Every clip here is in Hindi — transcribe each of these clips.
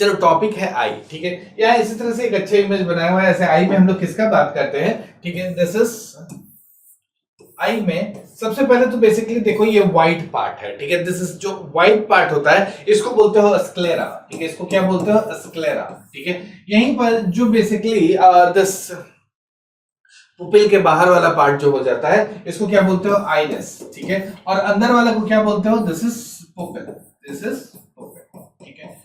चलो टॉपिक है आई, ठीक है। यहाँ इसी तरह से एक अच्छा इमेज बनाया हुआ है, ऐसे आई में हम लोग किसका बात करते हैं, ठीक है। दिस इज आई में सबसे पहले तो बेसिकली देखो ये व्हाइट पार्ट है, ठीक है। दिस इज जो व्हाइट पार्ट होता है इसको बोलते हो स्क्लेरा, ठीक है। इसको क्या बोलते हो, स्क्लेरा, ठीक है। यहीं पर जो बेसिकली दिस पुपिल के बाहर वाला पार्ट जो हो जाता है इसको क्या बोलते हो, आइरिस, ठीक है। और अंदर वाला को क्या बोलते हो, this is pupil, this is pupil, ठीक है।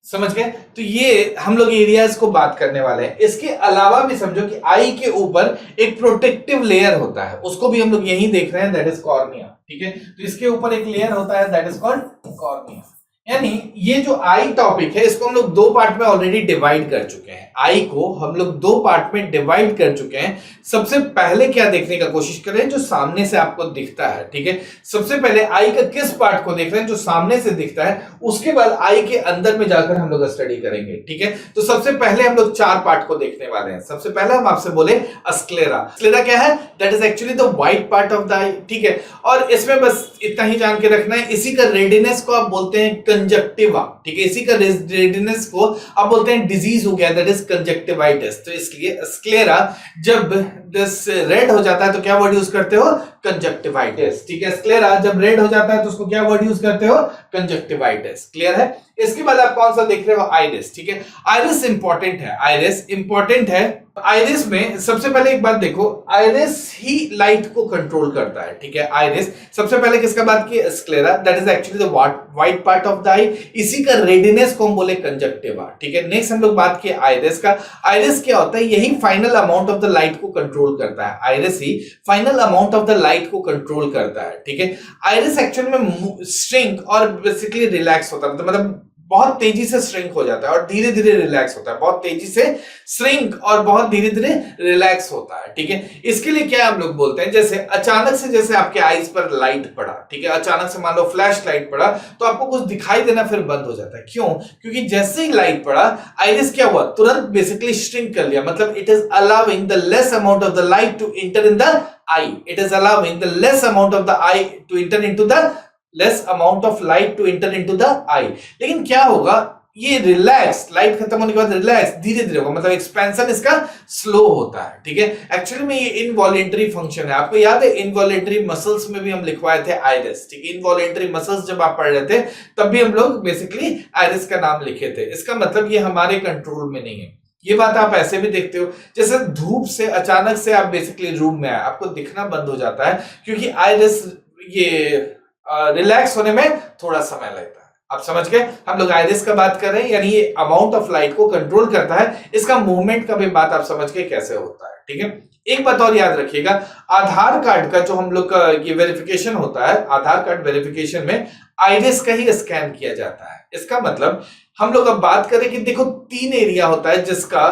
समझ गए। तो ये हम लोग एरियाज को बात करने वाले हैं। इसके अलावा भी समझो कि आई के ऊपर एक प्रोटेक्टिव लेयर होता है, उसको भी हम लोग यही देख रहे हैं, दैट इज कॉर्निया, ठीक है। तो इसके ऊपर एक लेयर होता है दैट इज कॉल्ड कॉर्निया। यानी ये जो आई टॉपिक है इसको हम लोग दो पार्ट में ऑलरेडी डिवाइड कर चुके हैं। आई को हम लोग दो पार्ट में डिवाइड कर चुके हैं। सबसे पहले क्या देखने का कोशिश करें, जो सामने से आपको दिखता है, ठीक है। सबसे पहले आई का किस पार्ट को देख रहे हैं, जो सामने से दिखता है। उसके बाद आई के अंदर में जाकर हम लोग स्टडी करेंगे, ठीक है। तो सबसे पहले हम लोग चार पार्ट को देखने वाले हैं। सबसे पहले हम आपसे बोले स्क्लेरा। स्क्लेरा क्या है, that is actually the white part of the eye, ठीक है। और इसमें बस इतना ही जान के रखना है, इसी का रेडिनेस को आप बोलते हैं कंजक्टिवा, ठीक है। इसी का रेडिनेस को आप बोलते हैं डिजीज हो गया, दैट इज कंजक्टिवाइटिस। तो इसलिए स्क्लेरा जब दिस रेड हो जाता है तो क्या वर्ड यूज करते हो, कंजक्टिवाइटिस, ठीक है। स्क्लेरा जब रेड हो जाता है तो उसको क्या वर्ड यूज करते हो, कंजक्टिवाइटिस। क्लियर है। इसके बाद आप कौन सा देख रहे हो, आइरिस, ठीक है। आइरिस इंपॉर्टेंट है, आइरिस इंपॉर्टेंट है। आइरिस में सबसे पहले एक बात देखो, आइरिस ही लाइट को कंट्रोल करता है, ठीक है। आइरिस सबसे पहले किसका बात की, sclera, that is actually the white part of the eye. इसी का रेडिनेस को हम बोले कंजक्टिवा, ठीक है। नेक्स्ट हम लोग बात की आइरिस का। आइरिस क्या होता है, यही final amount of the light को कंट्रोल करता है। Iris he final amount of the light को कंट्रोल करता है, ठीक है। आइरिस एक्चुअल में श्रिंक और बेसिकली रिलैक्स होता है, मतलब बहुत तेजी से श्रिंक हो जाता है और धीरे धीरे रिलैक्स होता है। बहुत तेजी से श्रिंक और बहुत धीरे धीरे रिलैक्स होता है, ठीक है। इसके लिए क्या हम लोग बोलते हैं, जैसे अचानक से जैसे आपके आईज पर लाइट पड़ा, ठीक है। अचानक से मान लो फ्लैश लाइट पड़ा तो आपको कुछ दिखाई देना फिर बंद हो जाता है। क्यों, क्योंकि जैसे ही लाइट पड़ा आइरिस क्या हुआ, तुरंत बेसिकली श्रिंक कर लिया। मतलब it is allowing the less amount of the light to enter in the eye. It is allowing the less amount of the eye to enter into the less amount of light to enter into the eye. लेकिन क्या होगा, ये रिलैक्स, लाइट खत्म होने के बाद रिलैक्स धीरे धीरे होगा, मतलब एक्सपेंशन इसका स्लो होता है, ठीक है। एक्चुअली में ये इनवॉलेंटरी फंक्शन है। आपको याद है इनवॉलेंटरी मसल्स में भी हम लिखवाए थे आइरिस, ठीक है। इनवॉलेंटरी मसल्स जब आप पढ़ रहे थे तब भी हम लोग बेसिकली आइरिस का नाम लिखे थे। इसका मतलब ये हमारे कंट्रोल में नहीं है। ये बात आप ऐसे भी देखते हो, जैसे धूप से अचानक से आप बेसिकली रूम में आए, आपको दिखना बंद हो जाता है क्योंकि आइरिस ये रिलैक्स होने में थोड़ा समय लगता है। आप समझ गए, हम लोग आइरिस का बात कर रहे हैं, यानी ये अमाउंट ऑफ लाइट को कंट्रोल करता है। इसका मूवमेंट का भी बात आप समझ गए कैसे होता है, ठीक है। एक बात और याद रखिएगा, आधार कार्ड का जो हम लोग का ये वेरिफिकेशन होता है, आधार कार्ड वेरिफिकेशन में आइरिस का ही स्कैन किया जाता है। इसका मतलब हम लोग अब बात करें कि देखो तीन एरिया होता है जिसका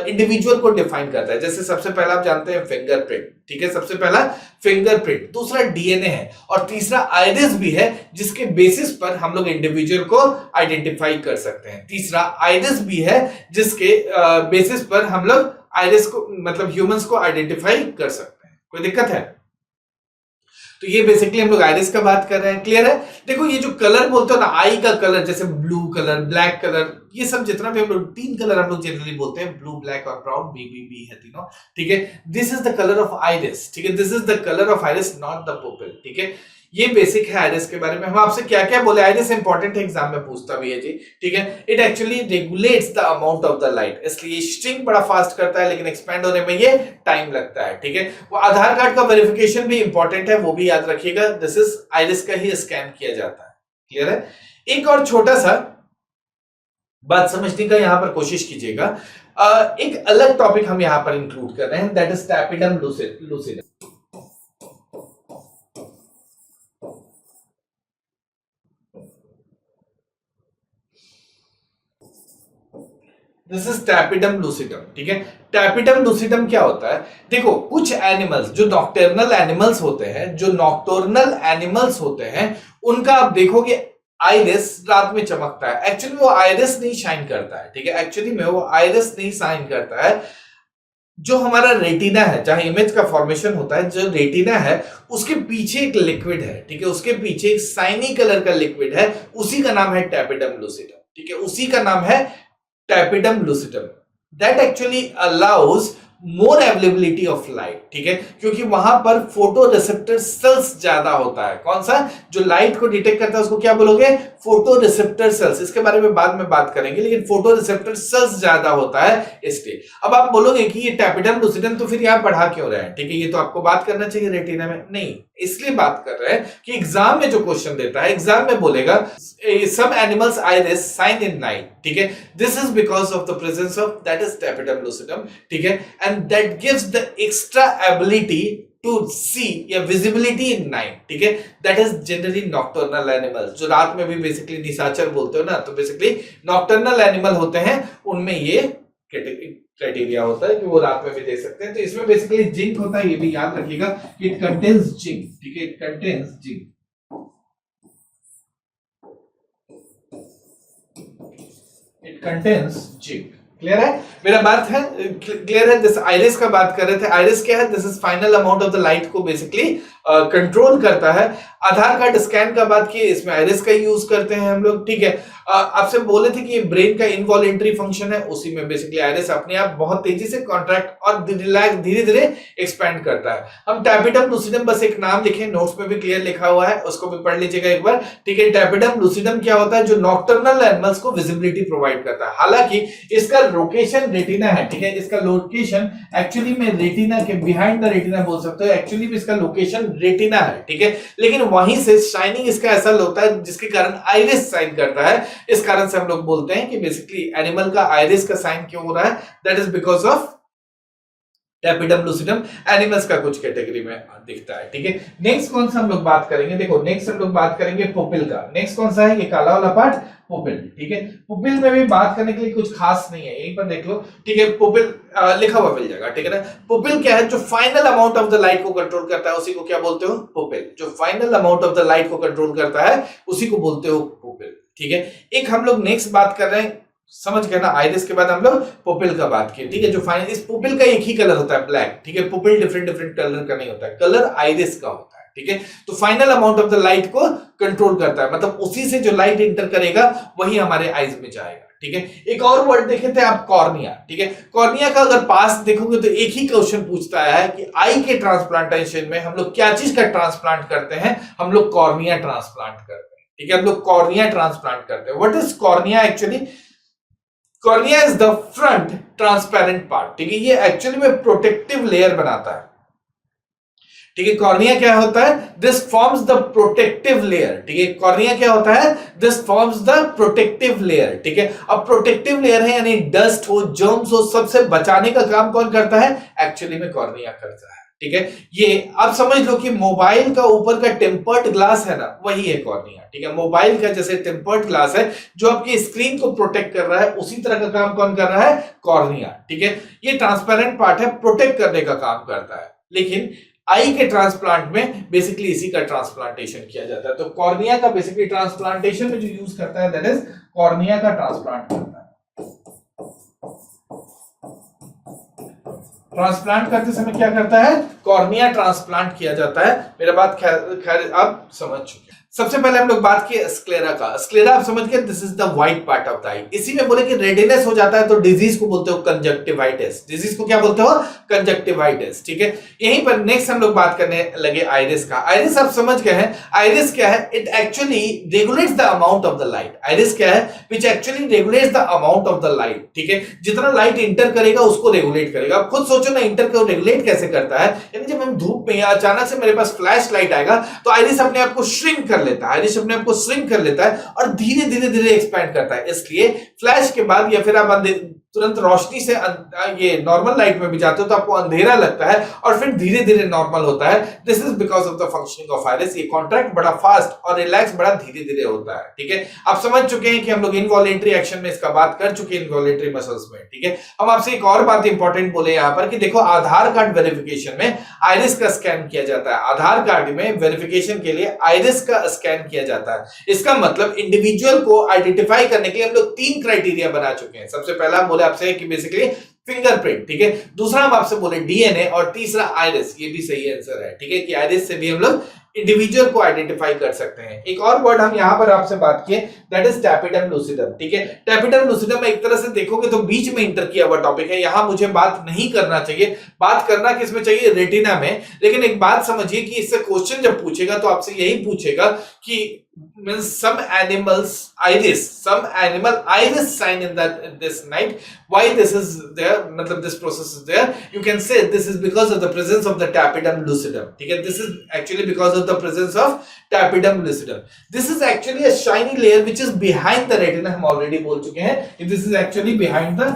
इंडिविजुअल को डिफाइन करता है। जैसे सबसे पहला आप जानते हैं फिंगरप्रिंट, ठीक है। सबसे पहला फिंगरप्रिंट, दूसरा डीएनए है और तीसरा आइरिस भी है, जिसके बेसिस पर हम लोग इंडिविजुअल को आइडेंटिफाई कर सकते हैं। तीसरा आइरिस भी है जिसके बेसिस पर हम लोग आइरिस को मतलब ह्यूमंस को आइडेंटिफाई कर सकते हैं। कोई दिक्कत है? तो ये बेसिकली हम लोग आइरिस का बात कर रहे हैं। क्लियर है। देखो ये जो कलर बोलते हो ना, आई का कलर, जैसे ब्लू कलर, ब्लैक कलर, ये सब जितना भी हम लोग तीन कलर हम लोग जनरली बोलते हैं, ब्लू, ब्लैक और ब्राउन, बी है तीनों, ठीक है। This is the colour of iris, ठीक है। This is the colour of iris, not the pupil, ठीक है। ये बेसिक है आइरिस के बारे में। हम आपसे क्या क्या बोले, आइरिस इंपॉर्टेंट है, एग्जाम में पूछता भी है जी, ठीक है। It actually regulates the amount of the light, इसलिए श्रिंक बड़ा फास्ट करता है लेकिन एक्सपैंड होने में ये टाइम लगता है, ठीक है। वो आधार कार्ड का वेरिफिकेशन भी इंपॉर्टेंट है, वो भी याद रखिएगा। दिस इज आइरिस का ही स्कैन किया जाता है। क्लियर है। एक और छोटा सा बात समझने का यहां पर कोशिश कीजिएगा। एक अलग टॉपिक हम यहां पर इंक्लूड कर रहे हैं, that is tapetum lucidum. This is tapetum lucidum, ठीक है। टैपिडम लूसिडम क्या होता है, देखो कुछ एनिमल्स जो नॉक्टर्नल एनिमल्स होते हैं, उनका आप देखोगे आइरिस रात में चमकता है। एक्चुअली वो आइरिस नहीं शाइन करता है, ठीक है। एक्चुअली में वो आइरिस नहीं शाइन करता है। जो हमारा रेटिना है, जहां इमेज का फॉर्मेशन होता है, जो रेटिना है उसके पीछे एक लिक्विड है, ठीक है। उसके पीछे एक साइनी कलर का लिक्विड है, उसी का नाम है टैपिडम लूसिडम, ठीक है, उसी का नाम है tapetum lucidum. That actually allows more availability of light, ठीक है, क्योंकि वहां पर फोटो रिसेप्टर सेल्स ज्यादा होता है। कौन सा? जो लाइट को डिटेक्ट करता है उसको क्या बोलोगे? Photo receptor cells. इसके बारे में बाद में बात करेंगे, लेकिन फोटो रिसेप्टर सेल्स ज्यादा होता है इसलिए। अब आप बोलोगे कि ये टैपिडम लूसिडम तो फिर यहां पढ़ा क्यों रहे हैं? ठीक है, ये तो आपको बात करना चाहिए रेटिना में। नहीं, इसलिए बात कर रहे हैं कि एग्जाम में जो क्वेश्चन देता है, एग्जाम में बोलेगा some animals iris shine in night, ठीक है, this is because of the presence of that is tapetum lucidum, ठीक है, and that gives the extra ability to see या विजिबिलिटी इन नाइट, ठीक है, that is generally nocturnal animals. जो रात में भी बेसिकली निशाचर बोलते हो ना, तो बेसिकली नॉक्टर्नल एनिमल होते हैं, उनमें ये क्राइटेरिया होता है कि वो रात में भी दे सकते हैं। तो इसमें बेसिकली जिंक होता है, ये भी याद रखिएगा कि इट कंटेन्स जिंक, ठीक है, it contains zinc, it contains zinc. Clear है? मेरा बात है क्लियर है? जैसे आइरिस का बात कर रहे थे, आइरिस क्या है? This is final amount of the light को बेसिकली कंट्रोल करता है। आधार कार्ड स्कैन का बात किए, इसमें आइरिस का यूज करते हैं हम लोग, ठीक है। आपसे बोले थे कि ये ब्रेन का इनवॉलेंटरी फंक्शन है, उसी में बेसिकली आइरिस अपने आप बहुत तेजी से कॉन्ट्रैक्ट और रिलैक्स धीरे धीरे एक्सपैंड करता है। हम टैपिडम लूसिडम बस एक नाम लिखे, नोट्स में भी क्लियर लिखा हुआ है, उसको भी पढ़ लीजिएगा एक बार, ठीक है। टैपिडम लूसिडम क्या होता है? जो नॉक्टर्नल एनिमल्स को विजिबिलिटी प्रोवाइड करता है। हालांकि इसका लोकेशन रेटिना है, ठीक है, इसका लोकेशन एक्चुअली में रेटिना के बिहाइंड द रेटिना बोल सकते हो, एक्चुअली में इसका लोकेशन रेटिना है, ठीक है, लेकिन वहीं से शाइनिंग इसका ऐसा होता है जिसके कारण आइरिस शाइन करता है। इस कारण से हम लोग बोलते हैं कि बेसिकली एनिमल का आइरिस का साइन क्यों हो रहा है? That is because of tapetum lucidum. Animals का कुछ कैटेगरी में दिखता है, ठीक है। नेक्स्ट कौन सा हम लोग बात करेंगे? देखो, नेक्स्ट हम लोग बात करेंगे पुपिल का। नेक्स्ट कौन सा है? ये काला वाला पार्ट, पुपिल, ठीक है। पुपिल में भी बात करने के लिए कुछ खास नहीं है, यहीं पर देख लो, ठीक है। पुपिल लिखा हुआ मिल जाएगा, ठीक है ना। पुपिल क्या है? जो final amount of the light को कंट्रोल करता है, उसी को क्या बोलते हो? पुपिल। जो final amount of the light को कंट्रोल करता है, उसी को बोलते हो पुपिल, ठीक है। एक हम लोग नेक्स्ट बात कर रहे हैं, समझ गए ना, आइरिस के बाद हम लोग पुपिल का बात किए, ठीक है। जो फाइनल, इस पुपिल का एक ही कलर होता है, ब्लैक, ठीक है। पुपिल डिफरेंट डिफरेंट कलर का नहीं होता है, कलर आइरिस का होता है, ठीक है। तो final amount of the light को कंट्रोल करता है, मतलब उसी से जो लाइट इंटर करेगा वही हमारे आईज में जाएगा, ठीक है। एक और वर्ड देखे थे आप, कॉर्निया, ठीक है। कॉर्निया का अगर पास देखोगे तो एक ही क्वेश्चन पूछता है कि आई के ट्रांसप्लांटेशन में हम लोग क्या चीज का ट्रांसप्लांट करते हैं? हम लोग कॉर्निया ट्रांसप्लांट करते हैं, ठीक है। हम लोग कॉर्निया ट्रांसप्लांट करते हैं। What is cornea actually? Cornea is the front transparent part, ठीक है। ये एक्चुअली में प्रोटेक्टिव लेयर बनाता है, ठीक है। कॉर्निया क्या होता है? This forms the protective layer, ठीक है। कॉर्निया क्या होता है? This forms the protective layer, ठीक है। अब प्रोटेक्टिव लेयर है, यानी डस्ट हो, जर्म्स हो, सबसे बचाने का काम कौन करता है? एक्चुअली में कॉर्निया करता है, ठीक है। ये आप समझ लो कि मोबाइल का ऊपर का टेम्पर्ड ग्लास है ना, वही है कॉर्निया, ठीक है। मोबाइल का जैसे टेम्पर्ड ग्लास है जो आपकी स्क्रीन को प्रोटेक्ट कर रहा है, उसी तरह का काम कौन कर रहा है? कॉर्निया, ठीक है। ये ट्रांसपेरेंट पार्ट है, प्रोटेक्ट करने का काम करता है। लेकिन आई के ट्रांसप्लांट में बेसिकली इसी का ट्रांसप्लांटेशन किया जाता है। तो कॉर्निया का बेसिकली ट्रांसप्लांटेशन में जो यूज करता है, दैट इज कॉर्निया का ट्रांसप्लांट करता है। ट्रांसप्लांट करते समय क्या करता है? कॉर्निया ट्रांसप्लांट किया जाता है। मेरा बात खैर आप समझ चुके हैं। सबसे पहले हम लोग बात किए स्क्लेरा का। स्क्लेरा आप समझ गए, this is the white part of the eye. इसी में बोले कि रेडिनेस हो जाता है तो डिजीज को बोलते हो कंजक्टिवाइटिस। डिजीज को क्या बोलते हो? कंजक्टिवाइटिस, ठीक है। यहीं पर नेक्स्ट हम लोग बात करने लगे आइरिस का। आइरिस आप समझ गए हैं, आइरिस क्या है? It actually regulates the amount of the light. Iris क्या है? Which actually regulates the amount of the light, ठीक है। जितना लाइट इंटर करेगा उसको रेगुलेट करेगा। आप खुद सोचो ना, इंटर को रेगुलेट कैसे करता है? यानी जब हम धूप में अचानक से मेरे पास फ्लैश लाइट आएगा तो आइरिस अपने आप को श्रिंक कर लेता है, आइरिस अपने आप को श्रिंक कर लेता है और धीरे धीरे धीरे एक्सपैंड करता है। इसलिए फ्लैश के बाद या फिर आप तुरंत रोशनी से ये नॉर्मल लाइट में भी जाते हो तो आपको अंधेरा लगता है और फिर धीरे धीरे नॉर्मल होता है। This is because of the functioning of iris. ये कॉन्ट्रैक्ट बड़ा फास्ट और रिलैक्स बड़ा धीरे धीरे होता है, ठीक है। आप समझ चुके हैं कि हम लोग इनवॉलेंटरी एक्शन में इसका बात कर चुके हैं, इनवॉलेंटरी मसल्स में, ठीक है। हम आपसे एक और बात इंपॉर्टेंट बोले यहाँ पर कि देखो, आधार कार्ड वेरिफिकेशन में आइरिस का स्कैन किया जाता है। आधार कार्ड में वेरिफिकेशन के लिए आइरिस का स्कैन किया जाता है। इसका मतलब इंडिविजुअल को आइडेंटिफाई करने के लिए हम लोग 3 क्राइटेरिया बना चुके हैं। सबसे पहला बोले आपसे कि बेसिकली फिंगरप्रिंट, ठीक है। दूसरा हम आपसे बोले डीएनए, और तीसरा आइरिस, ये भी सही आंसर है, ठीक है, कि आइरिस से भी हम लोग इंडिविजुअल को आइडेंटिफाई कर सकते हैं। एक और वर्ड हम यहां पर आपसे बात किए, दैट इज टैपिडम लूसिडम, ठीक है। टैपिडम लूसिडम एक तरह से देखोगे तो बीच में इंटर किया हुआ टॉपिक है, यहां मुझे बात नहीं करना चाहिए, बात करना किसमें चाहिए, रेटिना में। लेकिन एक बात समझिए कि इससे क्वेश्चन जब पूछेगा तो आपसे यही पूछेगा कि means some animal iris sign in this night, why this is there, मतलब this process is there, you can say this is because of the presence of the tapetum lucidum, ठीक है। this is actually because of the presence of tapetum lucidum. This is actually a shiny layer which is behind the retina, हम already बोल चुके हैं, this is actually behind the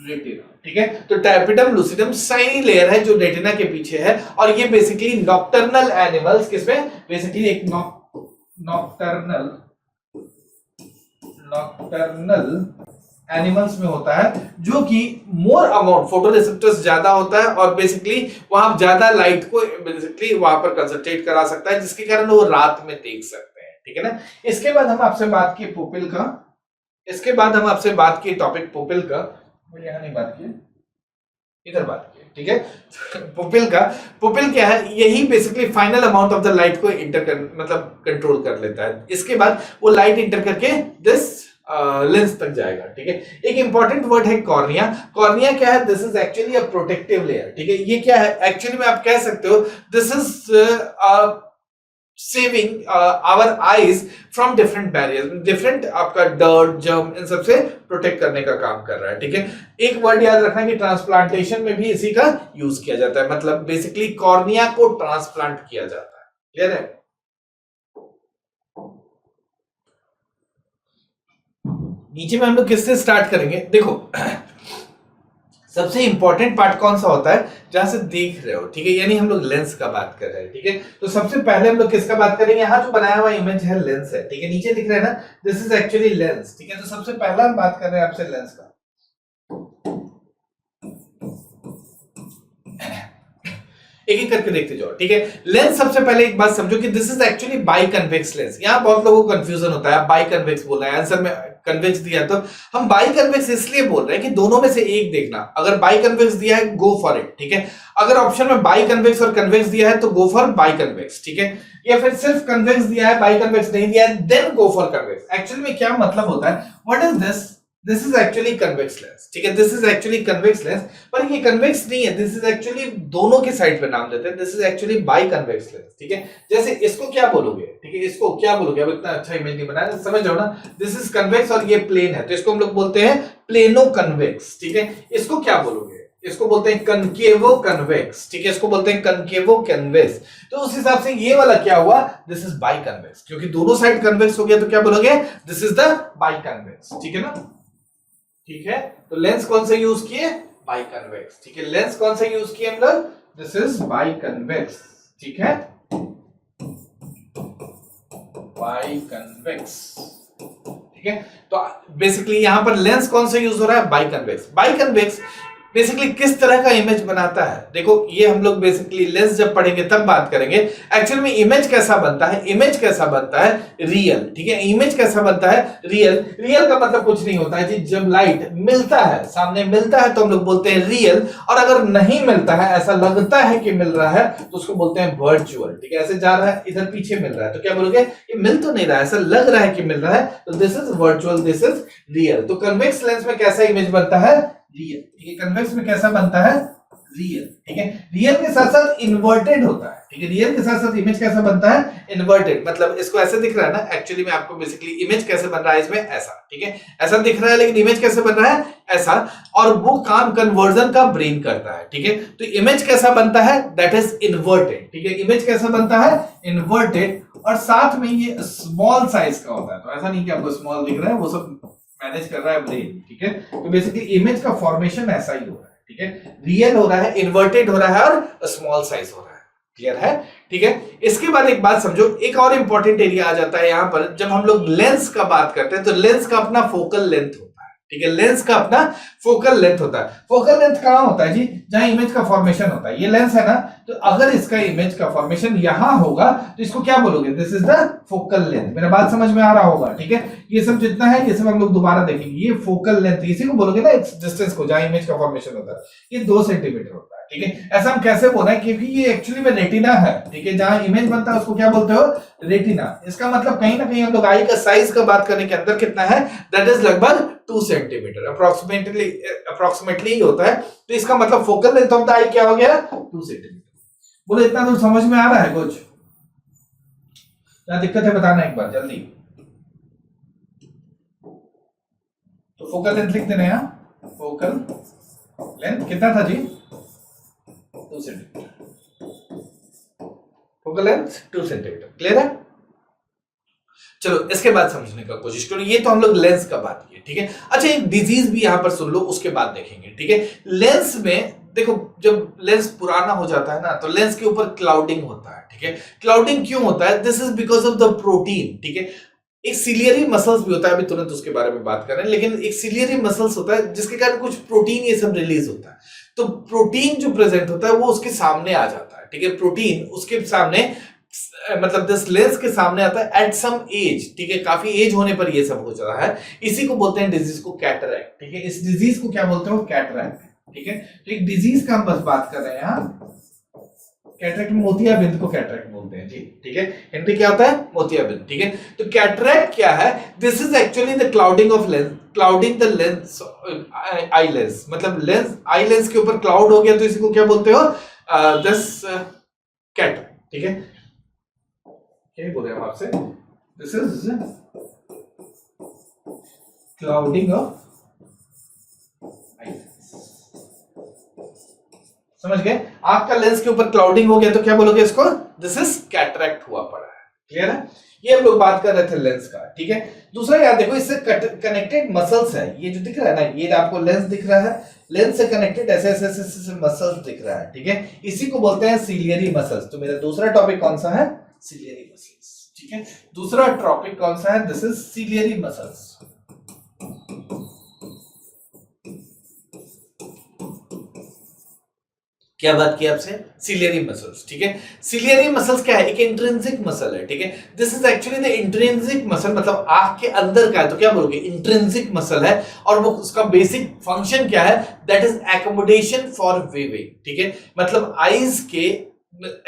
retina, ठीक है। तो टैपिडम लूसिडम शाइनी लेयर है जो रेटिना के पीछे है, और ये बेसिकली नॉक्टर्नल एनिमल्स, किसमें, बेसिकली एक नॉक्टर्नल एनिमल्स में होता है, जो कि मोर अमाउंट फोटोरिसेप्टर्स ज्यादा होता है, और बेसिकली वहां ज्यादा लाइट को बेसिकली वहां पर कंसंट्रेट करा सकता है, जिसके कारण वो रात में देख सकते हैं, ठीक है ना। इसके बाद हम आपसे बात की पुपिल का, टॉपिक पुपिल का, यहां नहीं बात की, इधर बात की, ठीक है। पुपिल क्या है, यही basically final amount of the light को मतलब कंट्रोल कर लेता है। इसके बाद वो लाइट इंटर करके दिस लेंस तक जाएगा, ठीक है। एक इंपॉर्टेंट वर्ड है कॉर्निया। कॉर्निया क्या है, this is actually a protective layer, ठीक है। ये क्या है, एक्चुअली में आप कह सकते हो this is saving our eyes from different barriers, different आपका डर्ट, जर्म, इन सब से प्रोटेक्ट करने का काम कर रहा है, ठीक है। एक वर्ड याद रखना कि ट्रांसप्लांटेशन में भी इसी का यूज किया जाता है, मतलब बेसिकली कॉर्निया को ट्रांसप्लांट किया जाता है, क्लियर है। नीचे में हम लोग किससे स्टार्ट करेंगे, देखो सबसे इंपॉर्टेंट पार्ट कौन सा होता है, जहां से देख रहे हो, ठीक है, यानी हम लोग लेंस का बात कर रहे हैं, ठीक है। तो सबसे पहले हम लोग किसका बात करेंगे, यहाँ जो बनाया हुआ इमेज है लेंस है, ठीक है, नीचे दिख रहा है ना, दिस इज एक्चुअली लेंस, ठीक है। तो सबसे पहला हम बात कर रहे हैं आपसे लेंस का। एक एक करके देखते जाओ, ठीक है। लेंस, सबसे पहले एक बात समझो कि this is actually by convex lens. यहां बहुत लोगों को कंफ्यूजन होता है, बाई कन्वेक्स बोल रहा है, आंसर में कन्वेक्स दिया, तो हम बाई कन्वेक्स इसलिए बोल रहे हैं कि दोनों में से एक देखना। अगर बाई कन्वेक्स दिया है, गो फॉर इट, ठीक है। अगर ऑप्शन में बाई कन्वेक्स और कन्वेक्स दिया है तो गो फॉर बाई कन्वेक्स, ठीक है। या फिर सिर्फ कन्वेक्स दिया है, बाई कन्वेक्स नहीं दिया है, then go for convex. Actually में क्या मतलब होता है, what is this, this is actually convex lens, ठीक है। This is actually convex lens, पर ये कन्वेक्स नहीं है, दिस इज एक्चुअली दोनों के साइड पे नाम देते हैं, this is actually by convex lens, ठीक है। जैसे इसको क्या बोलोगे, ठीक है, इसको क्या बोलोगे, अब इतना अच्छा इमेज नहीं बनाया, समझ जाओ ना, दिस इज कन्वेक्स और ये प्लेन है, तो इसको हम लोग बोलते हैं प्लेनो कन्वेक्स, ठीक है। इसको क्या बोलोगे, इसको बोलते हैं कनकेवो कन्वेक्स, ठीक है, इसको बोलते हैं कनकेवो कन्वेक्स। तो उस हिसाब से ये वाला क्या हुआ, दिस इज बाई कन्वेक्स, क्योंकि दोनों साइड कन्वेक्स हो गया, तो क्या बोलोगे, this is the by convex, ठीक है ना, ठीक है। तो लेंस कौन सा यूज किए, बाई कन्वेक्स, ठीक है। लेंस कौन सा यूज किए हम लोग, दिस इज बाई कन्वेक्स, ठीक है, बाई कन्वेक्स, ठीक है। तो बेसिकली यहां पर लेंस कौन सा यूज हो रहा है, by convex. By convex basically किस तरह का इमेज बनाता है, देखो ये हम लोग बेसिकली लेंस जब पढ़ेंगे तब बात करेंगे। एक्चुअल में इमेज कैसा बनता है, इमेज कैसा बनता है, रियल, ठीक है। इमेज कैसा बनता है, रियल। रियल का मतलब कुछ नहीं होता है जी, जब लाइट मिलता है, सामने मिलता है, तो हम लोग बोलते हैं रियल, और अगर नहीं मिलता है, ऐसा लगता है कि मिल रहा है, तो उसको बोलते हैं वर्चुअल, ठीक है। ऐसे जा रहा है, इधर पीछे मिल रहा है, तो क्या बोलोगे, ये मिल तो नहीं रहा है, ऐसा लग रहा है कि मिल रहा है, तो this is virtual, this is real. तो कन्वेक्स लेंस में कैसा इमेज बनता है, रियल, ठीक है। कन्वेक्स में कैसा बनता है, रियल, ठीक है। रियल के साथ साथ इन्वर्टेड होता है, ठीक है। रियल के साथ साथ इमेज कैसा बनता है, इन्वर्टेड, मतलब इसको ऐसे दिख रहा है ना, एक्चुअली में आपको बेसिकली इमेज कैसे बन रहा है इसमें, ऐसा, ठीक है, ऐसा दिख रहा है, लेकिन इमेज कैसे बन रहा है, ऐसा, और वो काम कन्वर्जन का ब्रेन करता है, ठीक है। तो इमेज कैसा बनता है, दैट इज इन्वर्टेड, ठीक है। इमेज कैसा बनता है, इन्वर्टेड, और साथ में ये स्मॉल साइज का होता है, तो ऐसा नहीं कि आपको स्मॉल दिख रहा है, वो सब मैनेज कर रहा है ब्रेन, ठीक है। तो बेसिकली इमेज का फॉर्मेशन ऐसा ही हो रहा है, ठीक है। रियल हो रहा है, इन्वर्टेड हो रहा है, और स्मॉल साइज हो रहा है, क्लियर है, ठीक है। इसके बाद एक बात समझो, एक और इंपॉर्टेंट एरिया आ जाता है यहां पर, जब हम लोग लेंस का बात करते हैं, तो लेंस का अपना फोकल लेंथ होता है, ठीक है, लेंस का अपना फोकल लेंथ होता है। फोकल लेंथ कहां होता है जी? जहां इमेज का फॉर्मेशन होता है। ये लेंस है ना, तो अगर इसका इमेज का फॉर्मेशन यहां होगा तो इसको क्या बोलोगे? This is the focal length. मेरा बात समझ में आ रहा होगा, ठीक है। ये सब जितना है ये सब हम लोग दोबारा देखेंगे। ये फोकल लेंथ, इसी को बोलोगे ना इस डिस्टेंस को जहां इमेज का फॉर्मेशन होता है। ये 2 सेंटीमीटर होता है, ठीक है। ऐसा हम कैसे बोल रहे हैं? क्योंकि ये एक्चुअली में रेटिना है, ठीक है। जहां इमेज बनता है उसको क्या बोलते हो? रेटिना। इसका मतलब कहीं ना कहीं हम लोग आई का साइज का बात करने के अंदर कितना है, दैट इज लगभग 2 सेंटीमीटर अप्रोक्सीमेटली होता है। तो इसका मतलब फोकल लेंथ ऑफ द आई क्या हो गया? 2 सेंटीमीटर। बोलो इतना तो समझ में आ रहा है कुछ? क्या दिक्कत है बताना एक बार जल्दी। तो फोकल लेंथ लिख देना यहां। फोकल लेंथ कितना था जी? 2 centimetre. Focal length 2 centimetre. Clear है? चलो इसके बाद समझने का कोशिश करो। ये तो हम लोग लेंस का बात किए, ठीक है। अच्छा एक डिजीज भी यहां पर सुन लो, उसके बाद देखेंगे, ठीक है। लेंस में देखो, जब लेंस पुराना हो जाता है ना तो लेंस के ऊपर क्लाउडिंग होता है, ठीक है। क्लाउडिंग क्यों होता है? This is because of the protein, ठीक है। एक सिलियरी मसल्स भी होता है, अभी तुरंत उसके बारे में बात कर रहे हैं, लेकिन एक सिलियरी मसल्स होता है जिसके कारण कुछ प्रोटीन ये सब रिलीज होता है। तो प्रोटीन जो प्रेजेंट होता है वो उसके सामने आ जाता है, ठीक है। प्रोटीन उसके सामने मतलब दिस लेंस के सामने आता है एट सम एज, ठीक है। काफी एज होने पर ये सब हो जाता है। इसी को बोलते हैं डिजीज को कैटरैक्ट, ठीक है। इस डिजीज को क्या बोलते हो? कैटरैक्ट, ठीक है। तो एक डिजीज का हम बस बात कर रहे हैं यहां। कैटरैक्ट में मोतियाबिंद को कैटरैक्ट बोलते हैं जी, ठीक है। हिंदी क्या होता है? मोतियाबिंद, ठीक है। तो कैटरैक्ट क्या है? This is actually the clouding of lens, clouding the lens, eye lens. मतलब लेंस, आई लेंस के ऊपर क्लाउड हो गया तो इसी को क्या बोलते हो? दिस कैटरैक्ट, ठीक है। क्या बोले हम आपसे? दिस इज क्लाउडिंग ऑफ आई। समझ गए? आपका लेंस के ऊपर क्लाउडिंग हो गया तो क्या बोलोगे इसको? दिस इज कैटरैक्ट हुआ पड़ा है। क्लियर है? ये हम लोग बात कर रहे थे लेंस का, ठीक है। दूसरा यार देखो, इससे कनेक्टेड मसल्स है। ये जो दिख रहा है ना, ये आपको लेंस दिख रहा है, लेंस से कनेक्टेड ऐसे ऐसे ऐसे मसल्स दिख रहा है, ठीक है। इसी को बोलते हैं सिलियरी मसल्स। तो मेरा दूसरा टॉपिक कौन सा है? सिलियरी मसल्स, ठीक है। दूसरा टॉपिक कौन सा है? This is ciliary muscles. क्या बात की आपसे? सिलियरी मसल्स, ठीक है। सिलियरी मसल्स क्या है? एक इंट्रिंसिक मसल है, ठीक है। This is actually the intrinsic muscle, मतलब आंख के अंदर का है तो क्या बोलोगे? इंट्रिंसिक मसल है। और वो उसका बेसिक फंक्शन क्या है? That is accommodation for viewing, ठीक है। मतलब आईज के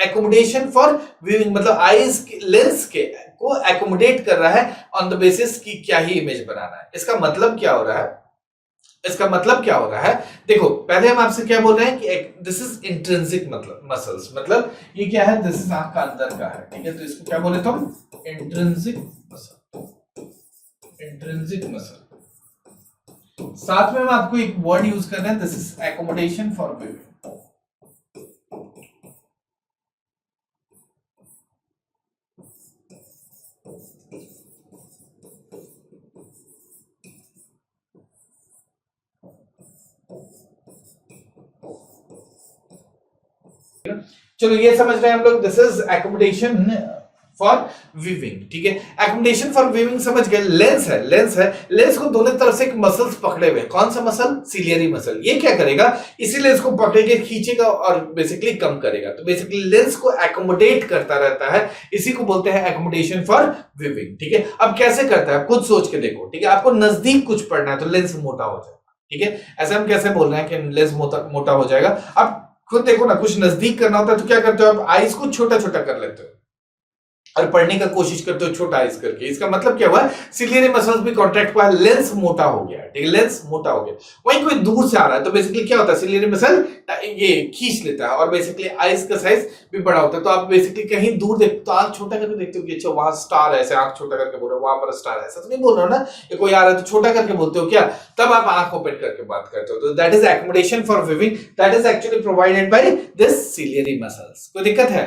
एकोमोडेशन फॉर विविंग, मतलब आईज के लेंस के को एकोमोडेट कर रहा है ऑन द बेसिस की क्या ही इमेज बनाना है। इसका मतलब क्या हो रहा है? इसका मतलब क्या हो रहा है? देखो पहले हम आपसे क्या बोल रहे हैं कि दिस इज इंट्रिंसिक मतलब मसल्स, मतलब ये क्या है? दिस इज आंख का अंदर का है, ठीक है। तो इसको क्या बोले तुम? Intrinsic muscle, intrinsic muscle. साथ में हम आपको एक वर्ड यूज कर रहे हैं, this is accommodation for viewing. चलो ये समझ रहे हैं हम लोग, this is accommodation for viewing, ठीक है। एकोमोडेशन फॉर विविंग समझ गए। लेंस है, लेंस है, लेंस को दोनों तरफ से एक मसल्स पकड़े हुए। कौन सा मसल? Ciliary muscle. ये क्या करेगा? इसी लेंस को पकड़ के खींचेगा और बेसिकली कम करेगा। तो बेसिकली लेंस को एकोमोडेट करता रहता है, इसी को बोलते हैं एकोमोडेशन फॉर विविंग, ठीक है। अब कैसे करता है? खुद सोच के देखो, ठीक है। आपको नजदीक कुछ पढ़ना है तो लेंस मोटा हो जाएगा, ठीक है। ऐसे हम कैसे बोल रहे हैं कि लेंस मोटा हो जाएगा? अब खुद देखो ना, कुछ नजदीक करना होता है तो क्या करते हो आप? आईज को छोटा छोटा कर लेते हो और पढ़ने का कोशिश करते हो छोटा आइज करके। इसका मतलब क्या हुआ? सिलियरी मसल्स भी कॉन्ट्रैक्ट हुआ है, लेंस मोटा हो गया, ठीक है। लेंस मोटा हो गया। वहीं कोई दूर से आ रहा है तो बेसिकली क्या होता है? सिलियरी मसल ये खींच लेता है और बेसिकली आइज का साइज भी बड़ा होता है। तो आप बेसिकली कहीं दूर देखते तो आंख छोटा करके देखते हो कि अच्छा वहां स्टार है, ऐसे आंख छोटा करके बोल रहे हो वहां पर स्टार है, ऐसा तो नहीं बोल रहे हो ना। ये कोई आ रहा है तो छोटा करके बोलते हो क्या? तब आप आंख ओपन करके बात करते हो। तो that is accommodation for viewing, that is actually provided by this ciliary muscles. कोई दिक्कत है?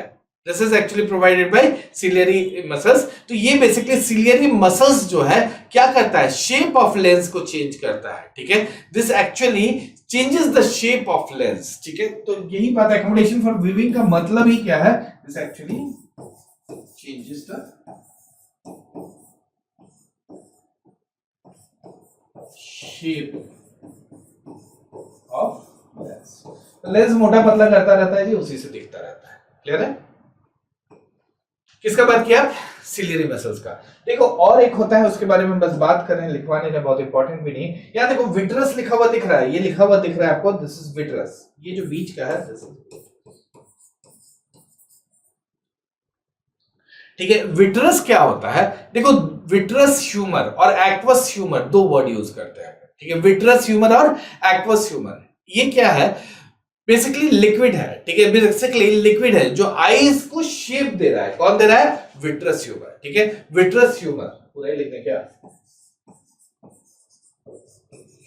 This is actually provided by ciliary muscles। तो ये बेसिकली ciliary muscles जो है क्या करता है? शेप ऑफ लेंस को चेंज करता है, ठीक है। This actually changes the shape of lens, ठीक है। तो यही बात एकोमोडेशन फॉर विविंग का मतलब ही क्या है? This actually changes the shape of lens. Lens मोटा पतला करता रहता है जी, उसी से दिखता रहता है। क्लियर है? किसका बात किया? सिलियरी मसल्स का। देखो और एक होता है, उसके बारे में बस बात करें, लिखवाने का बहुत इंपॉर्टेंट भी नहीं। यहाँ देखो विट्रस लिखा हुआ दिख रहा है, ये लिखा हुआ दिख रहा है आपको, दिस इज विट्रस। ये जो बीच का है दिस इज, ठीक है। विट्रस क्या होता है? देखो विट्रस ह्यूमर और एक्वस ह्यूमर दो वर्ड यूज करते हैं, ठीक है। विट्रस ह्यूमर और एक्वस ह्यूमर, ये क्या है? बेसिकली लिक्विड है, ठीक है। बेसिकली लिक्विड है जो आईज को शेप दे रहा है। कौन दे रहा है? विट्रस ह्यूमर, ठीक है। विट्रस ह्यूमर पूरा ही लिखने क्या,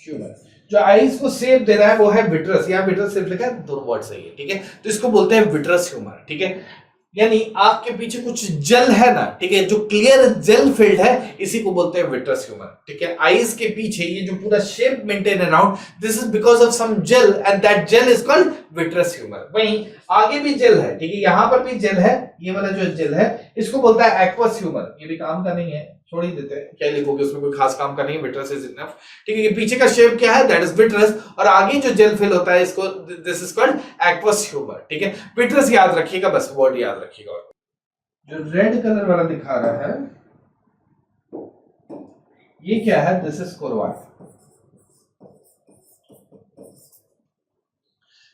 ह्यूमर जो आईज को शेप दे रहा है वो है विट्रस। यहां विट्रस सिर्फ लिखा है, दो वर्ड सही है, ठीक है। तो इसको बोलते हैं विट्रस ह्यूमर, ठीक है। यानी आंख के पीछे कुछ जेल है ना, ठीक है, जो क्लियर जेल फिल्ड है, इसी को बोलते हैं विट्रस ह्यूमर, ठीक है। आईज के पीछे ये जो पूरा shape maintain around, this is because of some gel and that gel is called vitreous humour. वहीं आगे भी जेल है, ठीक है, यहां पर भी जेल है, ये वाला जो जेल है इसको बोलता है एक्वस ह्यूमर। ये भी काम का नहीं है, छोड़ ही देते हैं, क्या लिखोगे उसमें, कोई खास काम का नहीं, विट्रस इज इनफ, ठीक है। ये पीछे का शेप क्या है? दैट इज विट्रस, और आगे जो जेल फिल होता है इसको, this is called aqueous humour, ठीक है। विट्रस याद रखिएगा, बस वर्ड याद रखिएगा। जो रेड कलर वाला दिखा रहा है ये क्या है? This is choroid.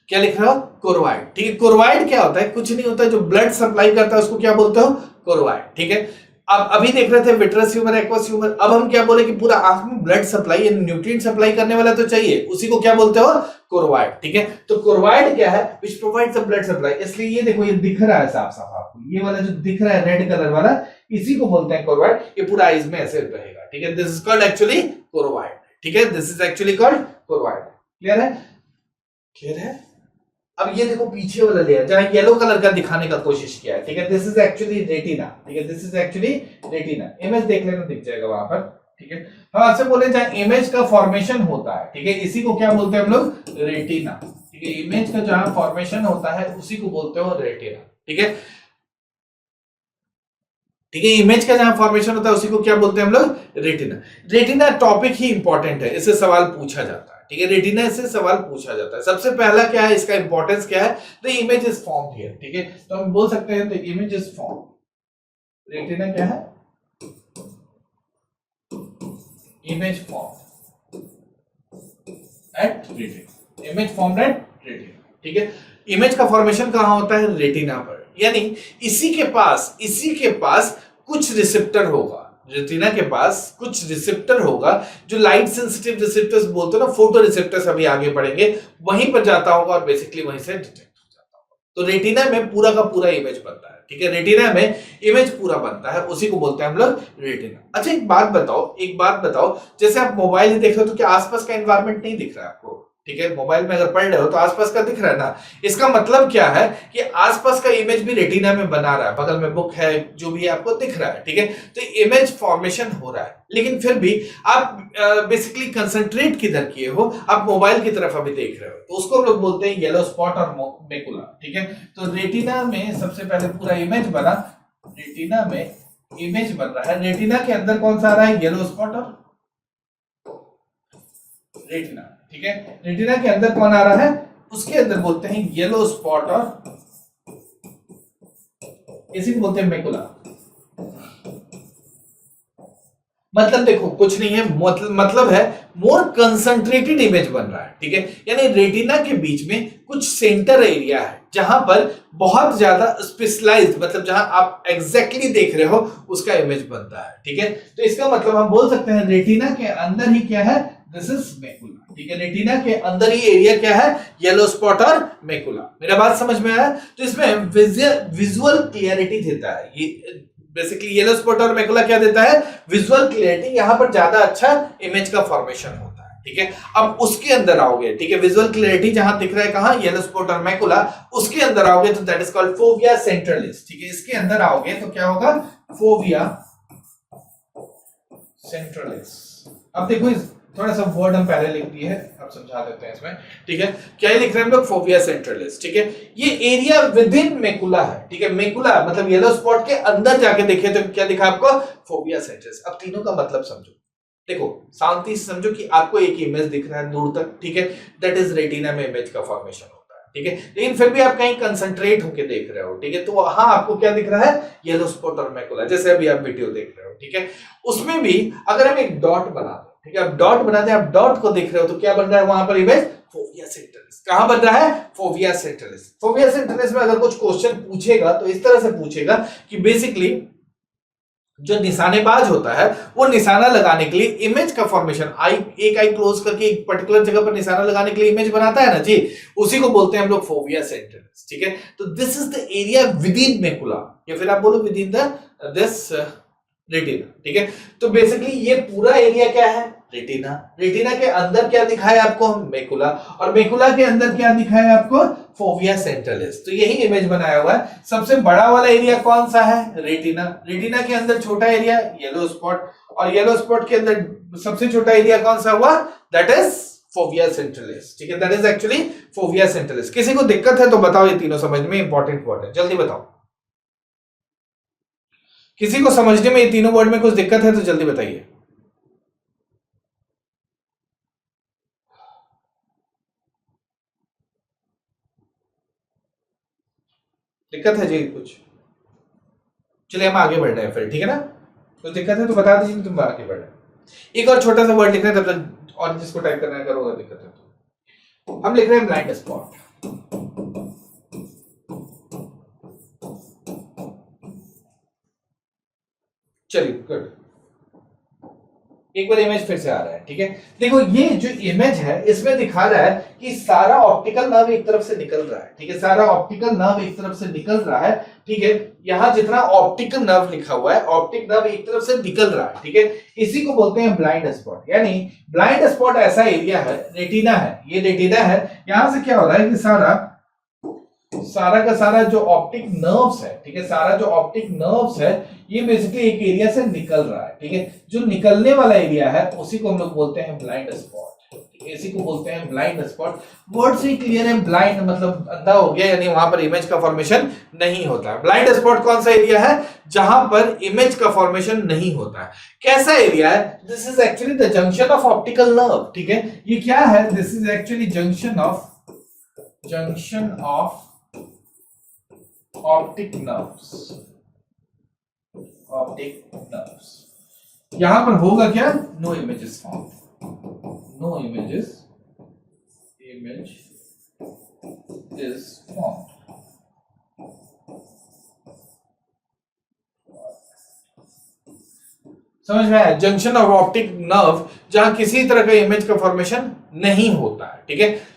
क्या लिख रहा हो? कोरवाइड, ठीक है। कोरवाइड क्या होता है? कुछ नहीं होता है, जो ब्लड सप्लाई करता है उसको क्या बोलते हो? कोरवाइड, ठीक है। अब अभी देख रहे थे विट्रस ह्यूमर, एक्वस ह्यूमर, अब हम क्या बोले कि पूरा आंख में ब्लड सप्लाई, न्यूट्रिएंट सप्लाई करने वाला तो चाहिए, उसी को क्या बोलते हो? कोरवाइड, ठीक है। तो कोरवाइड क्या है? Which provides the blood supply. इसलिए ये देखो, ये दिख रहा है साफ साफ आपको, ये वाला जो दिख रहा है रेड कलर वाला, इसी को बोलते हैं कोरवाइड। ये पूरा आईज में ऐसे रहेगा, ठीक है। This is called actually choroid, ठीक है। This is actually called choroid. Clear है? क्लियर है? अब ये देखो पीछे वाला लेयर जहां येलो कलर का दिखाने का कोशिश किया है, ठीक है। दिस इज एक्चुअली रेटिना, ठीक है। This is actually retina. Image देख लेना, दिख जाएगा वहां पर, ठीक है। हम आपसे बोले जहां इमेज का फॉर्मेशन होता है, ठीक है, इसी को क्या बोलते हैं हम लोग? रेटिना, ठीक है। इमेज का जहां फॉर्मेशन होता है उसी को बोलते हो रेटिना, ठीक है, ठीक है। इमेज का जहां फॉर्मेशन होता है उसी को क्या बोलते हैं हम लोग? रेटिना। रेटिना टॉपिक ही इंपॉर्टेंट है, इससे सवाल पूछा जाता है, ठीक है। रेटिना से सवाल पूछा जाता है। सबसे पहला क्या है, इसका इंपॉर्टेंस क्या है? The image is formed here, ठीक है। तो हम बोल सकते हैं the image is formed. Retina क्या है? Image formed at retina. Image formed at retina, ठीक है। इमेज का फॉर्मेशन कहां होता है? रेटिना पर। यानी इसी के पास कुछ रिसेप्टर होगा, रेटिना के पास कुछ रिसेप्टर होगा जो लाइट सेंसिटिव रिसेप्टर्स बोलते हैं ना, फोटो रिसेप्टर्स, अभी आगे बढ़ेंगे, वहीं पर जाता होगा और बेसिकली वहीं से डिटेक्ट हो जाता होगा। तो रेटिना में पूरा का पूरा इमेज बनता है, ठीक है। रेटिना में इमेज पूरा बनता है, उसी को बोलते हैं हम लोग रेटिना। अच्छा एक बात बताओ, जैसे आप मोबाइल देख रहे हो तो क्या आसपास का एनवायरनमेंट नहीं दिख रहा है आपको? ठीक है, मोबाइल में अगर पढ़ रहे हो तो आसपास का दिख रहा है ना। इसका मतलब क्या है कि आसपास का इमेज भी रेटिना में बना रहा है, बगल में बुक है, जो भी आपको दिख रहा है, ठीक है। तो इमेज फॉर्मेशन हो रहा है, लेकिन फिर भी आप बेसिकली कंसंट्रेट किधर किए हो? आप मोबाइल की तरफ अभी देख रहे हो, तो उसको हम लोग बोलते हैं येलो स्पॉट और मैकुला, ठीक है। तो रेटिना में सबसे पहले पूरा इमेज बना, रेटिना में इमेज बन रहा है। रेटिना के अंदर कौन सा आ रहा है? येलो स्पॉट और रेटिना, ठीक है। रेटिना के अंदर कौन आ रहा है? उसके अंदर बोलते हैं येलो स्पॉट और इसी को बोलते हैं मैकुला। मतलब देखो कुछ नहीं है, मतलब है मोर कंसंट्रेटेड इमेज बन रहा है, ठीक है। यानी रेटिना के बीच में कुछ सेंटर एरिया है जहां पर बहुत ज्यादा स्पेशलाइज्ड, मतलब जहां आप एग्जैक्टली देख रहे हो उसका इमेज बनता है, ठीक है। तो इसका मतलब हम बोल सकते हैं रेटिना के अंदर ही क्या है? दिस इज मैकुला, ठीक है। रेटिना के अंदर ही एरिया क्या है? येलो स्पॉट और मैकुला। मेरा बात समझ में आया? तो इसमें विजुअल क्लियरिटी देता है ये, बेसिकली येलो स्पॉट और मैकुला क्या देता है? Visual clarity. यहां पर ज्यादा अच्छा इमेज का फॉर्मेशन होता है, ठीक है। अब उसके अंदर आओगे, ठीक है, विजुअल क्लियरिटी जहां दिख रहा है, कहां? येलो स्पॉट और मैकुला, उसके अंदर आओगे तो that is called fovea centralis, ठीक है। इसके अंदर आओगे तो क्या होगा? Fovea centralis. अब देखो थोड़ा सा वर्ड हम पहले लिख दिए हैं, अब समझा देते हैं इसमें, ठीक है। क्या लिख रहे हैं हम लोग? फोविया सेंट्रलिस, ठीक है। ये एरिया विद इन मैकुला है, ठीक है। मैकुला मतलब येलो स्पॉट के अंदर जाके देखे तो क्या दिखा आपको? Fovea centralis. अब तीनों का मतलब समझो। देखो शांति से समझो कि आपको एक इमेज दिख रहा है दूर तक, ठीक है, दैट इज रेटिना में इमेज का फॉर्मेशन होता है, ठीक है, लेकिन फिर भी आप कहीं कंसंट्रेट होकर देख रहे हो, ठीक है, तो वहां आपको क्या दिख रहा है, येलो स्पॉट और मैकुला, जैसे अभी आप वीडियो देख रहे हो, ठीक है। उसमें भी अगर हम एक डॉट बना दें, ठीक है, आप डॉट बना दें, आप डॉट को देख रहे हो तो क्या बन रहा है वहां पर इमेज, फोविया सेंट्रलिस। कहां बन रहा है, फोविया सेंट्रलिस। फोविया सेंट्रलिस में अगर कुछ क्वेश्चन पूछेगा तो इस तरह से पूछेगा कि बेसिकली जो निशानेबाज होता है वो निशाना लगाने के लिए इमेज का फॉर्मेशन, एक आई क्लोज करके एक पर्टिकुलर जगह पर निशाना लगाने के लिए इमेज बनाता है ना जी, उसी को बोलते हैं हम लोग फोविया सेंट्रलिस, ठीक है। तो this is the area with in macula, या फिर आप बोलो with in the this retina, ठीक है। तो बेसिकली ये पूरा एरिया क्या है, रेटिना। रेटिना के अंदर क्या दिखाया आपको, मैकुला, और मैकुला के अंदर क्या दिखाया आपको, फोविया सेंट्रलिस। तो यही इमेज बनाया हुआ है। सबसे बड़ा वाला एरिया कौन सा है, रेटिना। रेटिना के अंदर छोटा एरिया येलो स्पॉट, और येलो स्पॉट के अंदर सबसे छोटा एरिया कौन सा हुआ, दैट इज फोविया सेंट्रलिस, ठीक है, that is actually fovea centralis. किसी को दिक्कत है तो बताओ, ये तीनों समझ में इंपॉर्टेंट वर्ड है, जल्दी बताओ। किसी को समझने में ये तीनों वर्ड में कुछ दिक्कत है तो जल्दी बताइए। दिक्कत है जी कुछ, चलिए हम आगे बढ़ रहे हैं फिर, ठीक है ना। कुछ दिक्कत है तो बता दीजिए, तुम आगे बढ़ रहे हैं। एक और छोटा सा वर्ड लिख रहे हैं तब तक, और जिसको टाइप करना है करो, अगर दिक्कत है तो। हम लिख रहे हैं ब्लाइंड स्पॉट। चलिए गुड, एक बार इमेज फिर से आ रहा है, ठीक है। देखो ये जो इमेज है इसमें दिखा रहा है कि सारा ऑप्टिकल नर्व एक तरफ से निकल रहा है, ठीक है, सारा ऑप्टिकल नर्व एक तरफ से निकल रहा है, ठीक है। यहां जितना ऑप्टिकल नर्व लिखा हुआ है, ऑप्टिक नर्व एक तरफ से निकल रहा है, ठीक है। इसी को बोलते हैं ब्लाइंड स्पॉट। यानी ब्लाइंड स्पॉट ऐसा एरिया है, रेटिना है, ये रेटिना है, यहां से क्या हो रहा है कि सारा का सारा जो ऑप्टिक नर्व्स है, ठीक है, सारा जो ऑप्टिक नर्व्स है ये बेसिकली एक एरिया से निकल रहा है, ठीक है। जो निकलने वाला एरिया है उसी को हम लोग बोलते हैं ब्लाइंड स्पॉट, इसी को बोलते हैं ब्लाइंड स्पॉट। वर्ड से क्लियर है, ब्लाइंड मतलब अंधा हो गया, यानी वहां पर इमेज का फॉर्मेशन नहीं होता है। ब्लाइंड स्पॉट कौन सा एरिया है, जहां पर इमेज का फॉर्मेशन नहीं होता है। कैसा एरिया है, this is actually the junction of optical nerve, ठीक है। ये क्या है, this is actually junction of optic nerves, optic nerves. यहां पर होगा क्या, no images found, no image is found. समझ में आया, जंक्शन ऑफ ऑप्टिक नर्व जहां किसी तरह का इमेज का फॉर्मेशन नहीं होता है, ठीक है।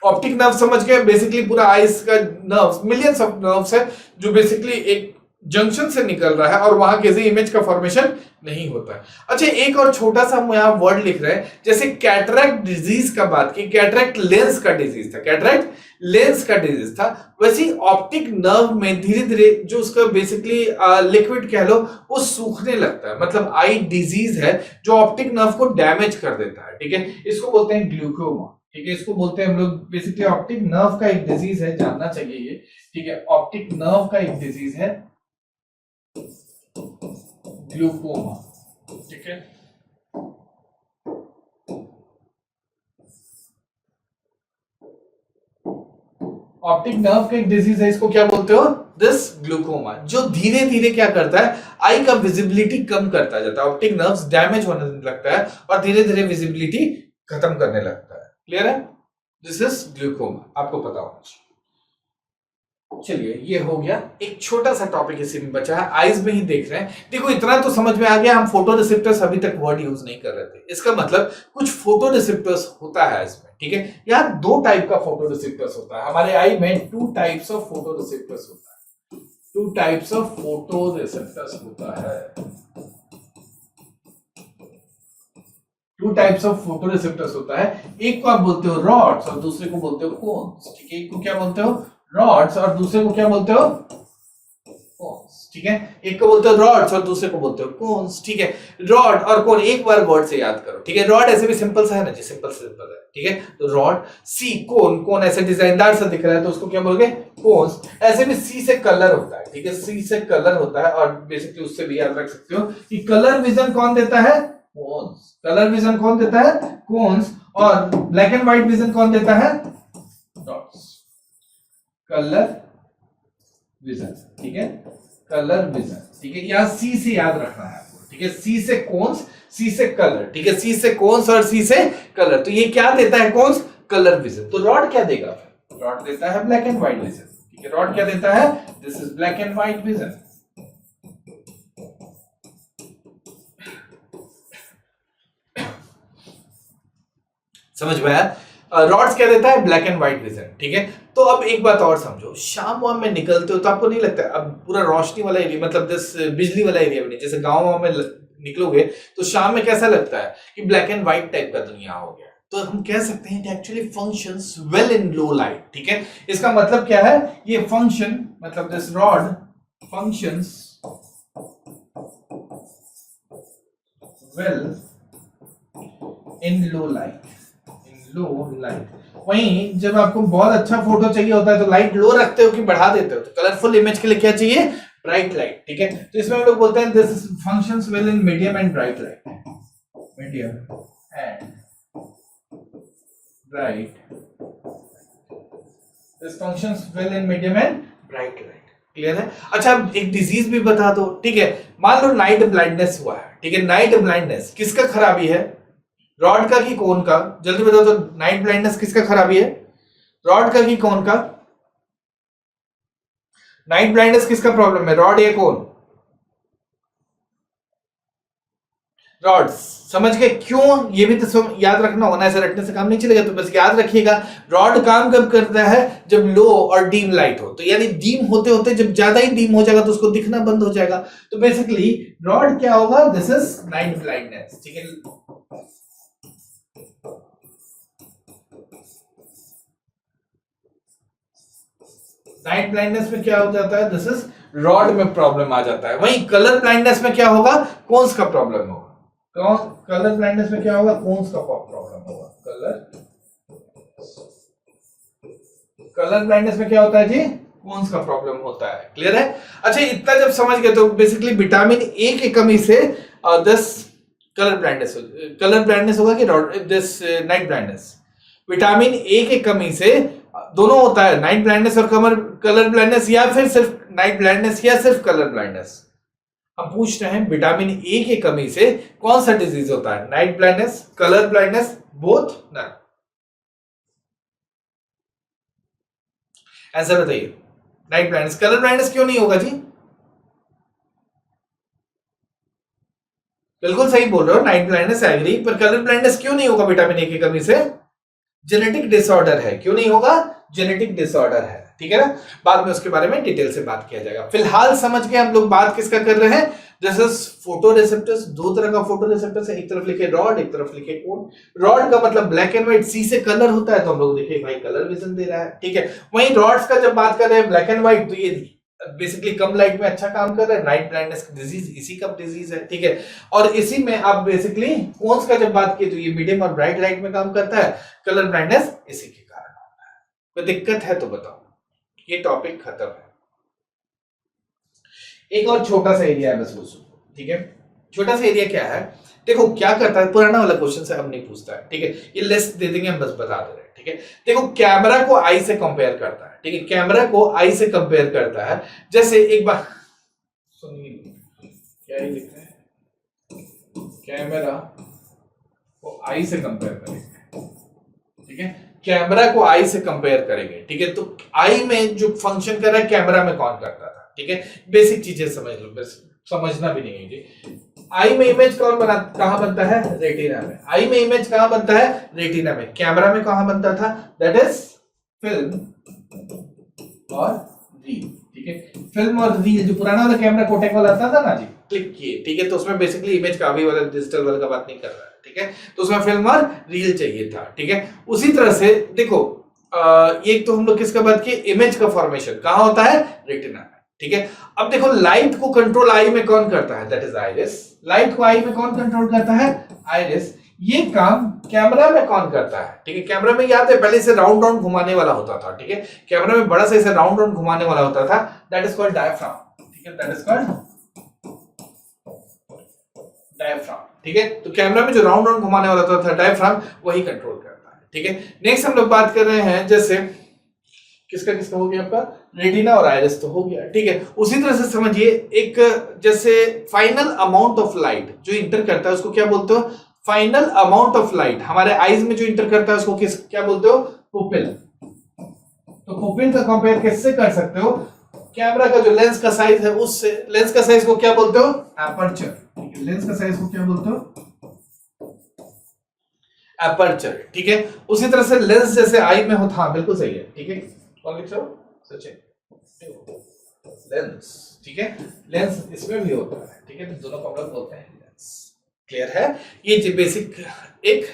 ऑप्टिक नर्व समझ गए, बेसिकली पूरा आईज का नर्व्स, मिलियंस ऑफ नर्व्स है जो बेसिकली एक जंक्शन से निकल रहा है और वहां किसी इमेज का फॉर्मेशन नहीं होता है। अच्छा एक और छोटा सा हम यहां वर्ड लिख रहे हैं, जैसे कैटरैक्ट डिजीज का बात की, कैटरैक्ट लेंस का डिजीज था, कैटरैक्ट लेंस का डिजीज था, वैसे ऑप्टिक नर्व में धीरे धीरे जो उसका बेसिकली लिक्विड कह लो वो सूखने लगता है, मतलब आई डिजीज है जो ऑप्टिक नर्व को डैमेज कर देता है, ठीक है। इसको बोलते हैं ग्लूकोमा, ठीक है, इसको बोलते हैं हम लोग बेसिकली ऑप्टिक नर्व का एक डिजीज है, जानना चाहिए ये, ठीक है। ऑप्टिक नर्व का एक डिजीज है ग्लूकोमा, ठीक है। ऑप्टिक नर्व का एक डिजीज है, इसको क्या बोलते हो, दिस ग्लूकोमा, जो धीरे धीरे क्या करता है, आई का विजिबिलिटी कम करता जाता है, ऑप्टिक नर्व्स डैमेज होने लगता है और धीरे धीरे विजिबिलिटी खत्म करने लगता है। क्लियर है, दिस इज ग्लूकोमा, आपको पता होना चाहिए। चलिए ये हो गया, एक छोटा सा टॉपिक इसी में बचा है, आईज में ही देख रहे हैं। देखो इतना तो समझ में आ गया, हम फोटो रिसेप्टर्स अभी तक वर्ड यूज नहीं कर रहे थे, इसका मतलब कुछ फोटो रिसेप्टर्स होता है इसमें, ठीक है। यहाँ दो टाइप का फोटो रिसेप्टर्स होता है हमारे आई में, two types of photo receptors होता है, two types of photo receptors होता है, two types of photo receptors होता है। एक को आप बोलते हो रॉड्स और दूसरे को बोलते हो कोन्स, ठीक है। एक को क्या बोलते हो, रॉड्स, और दूसरे को क्या बोलते हो, कोन्स, ठीक है। एक को बोलते हो रॉड्स और दूसरे को बोलते हो कोन्स, ठीक है। रॉड और कोन एक बार वर्ड से याद करो, ठीक है। रॉड ऐसे भी सिंपल सा है ना जी, सिंपल सिंपल है, ठीक है। तो रॉड, सी, कोन, कोन ऐसे डिजाइनदार सा दिख रहा है तो उसको क्या बोलोगे, कोन्स। ऐसे भी सी से कलर होता है, ठीक है, सी से कलर होता है, और बेसिकली उससे भी याद रख सकते हो कि कलर विजन कौन देता है, कोन्स। कलर विजन कौन देता है? कोन्स। और ब्लैक एंड व्हाइट विजन कौन देता है? डॉट्स। कलर विजन, ठीक है, कलर विजन, ठीक है। यहां सी से याद रखना है आपको, ठीक है। सी से कोन्स, सी से कलर, ठीक है। सी से कोन्स और सी से कलर। तो ये क्या देता है? Cones, colour vision. तो रॉड क्या देगा? रॉड देता है ब्लैक एंड व्हाइट विजन, ठीक है। रॉड क्या देता है? This is black and white vision. समझ में आया? रॉड्स क्या देता है? ब्लैक एंड व्हाइट विजन, ठीक है। तो अब एक बात और समझो, शाम वाम में निकलते हो तो आपको नहीं लगता अब पूरा रोशनी वाला एरिया, मतलब दिस बिजली वाला एरिया में नहीं, जैसे गाँव में निकलोगे तो शाम में कैसा लगता है कि ब्लैक एंड व्हाइट टाइप का दुनिया हो गया। तो हम कह सकते हैं कि actually functions well in low light, ठीक है। इसका मतलब क्या है? ये फंक्शन, मतलब this rod functions well in low light, low light. वहीं जब आपको बहुत अच्छा फोटो चाहिए होता है तो लाइट लो रखते हो कि बढ़ा देते हो? तो कलरफुल इमेज के लिए क्या चाहिए? ब्राइट लाइट, ठीक है। तो इसमें हम लोग बोलते हैं this functions well in medium and bright light, medium and bright, this functions well in medium and bright light. Clear है? अच्छा, अब एक डिजीज भी बता दो, ठीक है। मान लो नाइट ब्लाइंडनेस हुआ है, ठीक है। नाइट ब्लाइंडनेस किसका खराबी है? रॉड का कि कोन का? जल्दी बताओ तो, नाइट ब्लाइंडनेस किसका खराबी है? रॉड का कि कोन का? नाइट ब्लाइंडनेस किसका प्रॉब्लम है? रॉड या कोन? रॉड। समझ गए क्यों? ये भी तो याद रखना होना, ऐसे रटने से काम नहीं चलेगा। तो बस याद रखिएगा, रॉड काम कब करता है? जब लो और डीम लाइट हो। तो यानी डीम होते होते जब ज्यादा ही डीम हो जाएगा तो उसको दिखना बंद हो जाएगा। तो बेसिकली रॉड क्या होगा? दिस इज नाइट ब्लाइंडनेस, ठीक है। नाइट ब्लाइंडनेस में क्या हो जाता है? दिस इज रॉड में प्रॉब्लम आ जाता है। वहीं कलर ब्लाइंडनेस में क्या होगा? कोन्स का प्रॉब्लम होगा। कलर ब्लाइंडनेस में क्या होगा? कोन्स का प्रॉब्लम होगा। कलर ब्लाइंडनेस में क्या होता है जी? कोन्स का प्रॉब्लम होता है। क्लियर है? अच्छा, इतना जब समझ गए तो बेसिकली विटामिन ए की कमी से दिस कलर ब्लाइंडनेस होगा कि this night blindness. Vitamin A की कमी से दोनों होता है, नाइट ब्लाइंडनेस और कलर ब्लाइंडनेस, या फिर सिर्फ नाइट ब्लाइंडनेस या सिर्फ कलर ब्लाइंडनेस। हम पूछ रहे हैं विटामिन ए की कमी से कौन सा डिजीज होता है? Night blindness, colour blindness, both? ना। आंसर बताइए। Night blindness. कलर ब्लाइंडनेस क्यों नहीं होगा जी? बिल्कुल सही बोल रहे हो, नाइट ब्लाइंडनेस एग्री, पर कलर ब्लाइंडनेस क्यों नहीं होगा विटामिन ए की कमी से? जेनेटिक डिसऑर्डर है। क्यों नहीं होगा? जेनेटिक डिसऑर्डर है, ठीक है ना। बाद में उसके बारे में डिटेल से बात किया जाएगा। फिलहाल समझ गए हम लोग बात किसका कर रहे हैं? This is photo receptors. दो तरह का फोटो रिसेप्टर्स है, एक तरफ लिखे रॉड, एक तरफ लिखे कोन। रॉड का मतलब ब्लैक एंड व्हाइट, सी से कलर होता है तो हम लोग देखिए भाई कलर विजन दे रहा है, ठीक है। वहीं रॉड्स का जब बात कर रहे हैं ब्लैक एंड व्हाइट, तो ये बेसिकली कम लाइट में अच्छा काम कर रहा है। नाइट ब्लाइंडनेस डिजीज इसी का डिजीज है, ठीक है। और इसी में आप बेसिकली कोन्स का जब बात की तो ये मीडियम और ब्राइट लाइट में काम करता है। कलर ब्लाइंडनेस इसी के कारण होता है। कोई दिक्कत है तो बताओ, ये टॉपिक खत्म है। एक और छोटा सा एरिया है बस वो सुनो, ठीक है। छोटा सा एरिया क्या है? देखो क्या करता है, पुराना वाला क्वेश्चन से अब नहीं पूछता है, ठीक है। ये लिस्ट दे देंगे, हम बस बता दे रहे हैं, ठीक है। देखो कैमरा को आई से कंपेयर करता है, ठीक है। कैमरा को आई से कंपेयर करता है। जैसे एक बार सुनिए, क्या ही लिखा है? कैमरा को आई से कंपेयर करेंगे, ठीक है। कैमरा को आई से कंपेयर करेंगे, ठीक है। तो आई में जो फंक्शन कर रहा है कैमरा में कौन करता था, ठीक है। बेसिक चीजें समझ लो, बस समझना भी नहीं है जी। आई में इमेज कौन बना, कहां बनता है? रेटिना में। आई में इमेज कहां बनता है? रेटिना में। कैमरा में कहां बनता था? दैट इज फिल्म और रील, ठीक है। फिल्म और रील, जो पुराना वाला कैमरा कोटेक वाला आता था ना जी, क्लिक किए, ठीक है। तो उसमें बेसिकली इमेज का, अभी वाला डिजिटल वाला का बात नहीं कर रहा है, ठीक है। तो उसमें फिल्म और रील चाहिए था, ठीक है। उसी तरह से देखो, ये तो हम लोग किसका बात किए? इमेज का फॉर्मेशन कहां होता है? रेटिना में, ठीक है। अब देखो लाइट को कंट्रोल आई में कौन करता है? That is iris. लाइट को आई में कौन कंट्रोल करता है? आइरिस। ये काम कैमरा में कौन करता है? ठीक है। कैमरा में याद है पहले से राउंड राउंड घुमाने वाला होता था, ठीक है। कैमरा में बड़ा सा इसे राउंड राउंड घुमाने वाला होता था, दैट इज कॉल्ड डायफ्राम, ठीक है। दैट इज कॉल्ड डायफ्राम, ठीक है। तो कैमरा में जो राउंड राउंड घुमाने वाला होता था डायफ्राम, वही कंट्रोल करता है, ठीक है। नेक्स्ट हम लोग बात कर रहे हैं जैसे किसका किसका हो गया आपका, रेटिना और आइरिस तो हो गया, ठीक है। उसी तरह से समझिए एक जैसे फाइनल अमाउंट ऑफ लाइट जो इंटर करता है उसको क्या बोलते हो, फाइनल अमाउंट ऑफ लाइट हमारे आईज में जो इंटर करता है उसको किस क्या बोलते हो, पुपिल। तो पुपिल का कंपेयर किससे कर सकते हो, कैमरा का जो लेंस का साइज है उससे। लेंस का साइज को क्या बोलते हो, एपर्चर, ठीक है। लेंस का साइज को क्या बोलते हो, एपर्चर, ठीक है। उसी तरह से लेंस जैसे आई में होता, हाँ बिल्कुल सही है, ठीक है। कौन लिख रहे हो, सचिन, लेंस, ठीक है। लेंस इसमें भी होता है, ठीक है। दोनों को हम लोग बोलते हैं लेंस, क्लियर है। ये जो बेसिक एक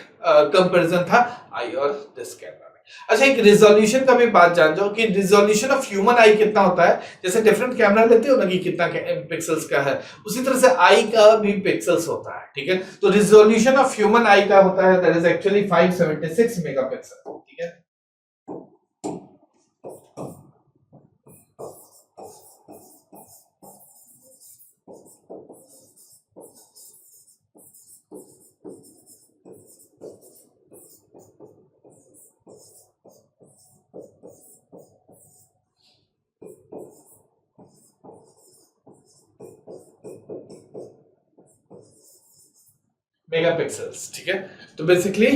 कंपैरिजन था आई और दिस कैमरा में। अच्छा, एक रिजोल्यूशन का भी बात जान जाओ कि रिजोल्यूशन ऑफ ह्यूमन आई कितना होता है। जैसे डिफरेंट कैमरा लेते हो ना कि कितना पिक्सल्स का है, उसी तरह से आई का भी पिक्सल्स होता है, ठीक है। तो रिजोल्यूशन ऑफ ह्यूमन आई का होता है दैट इज एक्चुअली 576 मेगापिक्सल, ठीक है। मेगापिक्सल्स, ठीक है। तो बेसिकली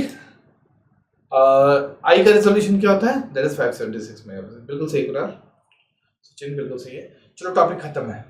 आई का रेजोल्यूशन क्या होता है, दैट इज 576 मेगापिक्सल, बिल्कुल सही कुराल, सचिन बिल्कुल सही है। चलो टॉपिक खत्म है।